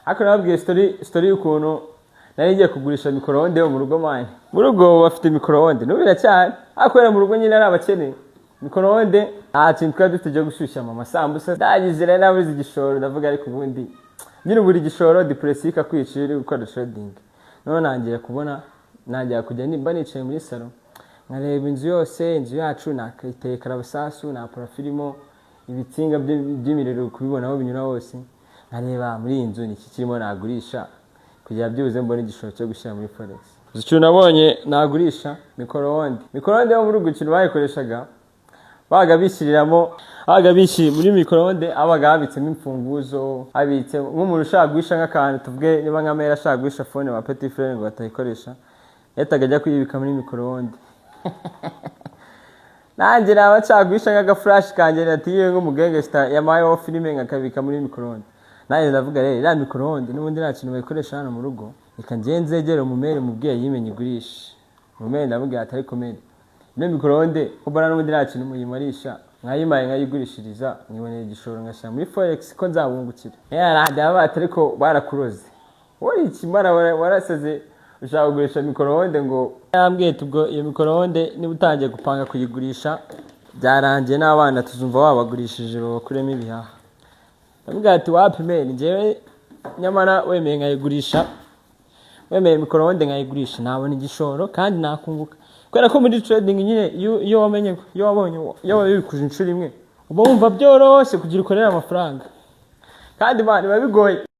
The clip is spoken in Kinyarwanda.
Ako nababwiye story y'ukuntu nari ngiye kugurisha micro-onde mu rugo manje. Mu rugo bafite micro-onde nubira cyane. Akorera mu rugo nyine ari abakene. Micro-onde kintu twari dufite gushyushya mama sambusa. Ndagizira nabuze igishoro ndavuga ariko ubundi nyine buri gishoro depressika kwicira gukora trading. None nangiye kubona najya kujya nimba nicaye muri salon. Nkareba inzu yose, inzu yacu nakiteye karabasasu na parafilimo ibitsinga by'imiriro kubibonaho binyura hose. Nkareba muri inzu niki kirimo nagurisha kugira byuze mbone igishoro cyo gushyira muri forex. Icyo nabonye nagurisha micro-onde. Micro-onde yo muri rugo kintu bayikoreshaga bagabishiriramo muri micro-onde abaga habitsemo imfunguzo abitse nk'umuntu ushaka guhisha nk'akantu tuvuge niba nkamera ashaka guhisha phone wa petit frère ngo batayikoresha yataga ajya kuyibika muri micro-onde. Nanjye naba nshaka guhisha nk'agaflash kanjye natiye nk'umugangster yamayeho filime nkakabika muri micro-onde. Nanjye ndavuga rero iriya micro-onde n'ubundi nta kintu bayikoresha hano mu rugo reka ngenzegere umumere mubwiye yimenye igurisha. Umumere ndavuga atari komere iyo micro-onde kubara n'ubundi nta kintu muyimarisha nkayimaye nkayigurishiriza nkibonera igishoro ngashyira muri forex ko nzabungukira. Yaranda ariko barakuroze wowe ikimara warasaze ushaka kugurisha micro-onde ngo yambwiye tubwo iyo micro-onde niba utangiye gupanga kuyigurisha byarangiye n'abana tuzumva wabagurishije babakuremo ibihaha. Ndavuga ati wapi meni njyewe nyamara wemeye nkayigurisha wemeye micro-onde nkayigurisha nabona igishoro kandi nakunguka kubera ko muri trading nyine iyo wamenye iyo wabonye iyo wabikuje inshuro imwe uba wumva byoroshye kugira ukorera amafaranga kandi bari babigoye.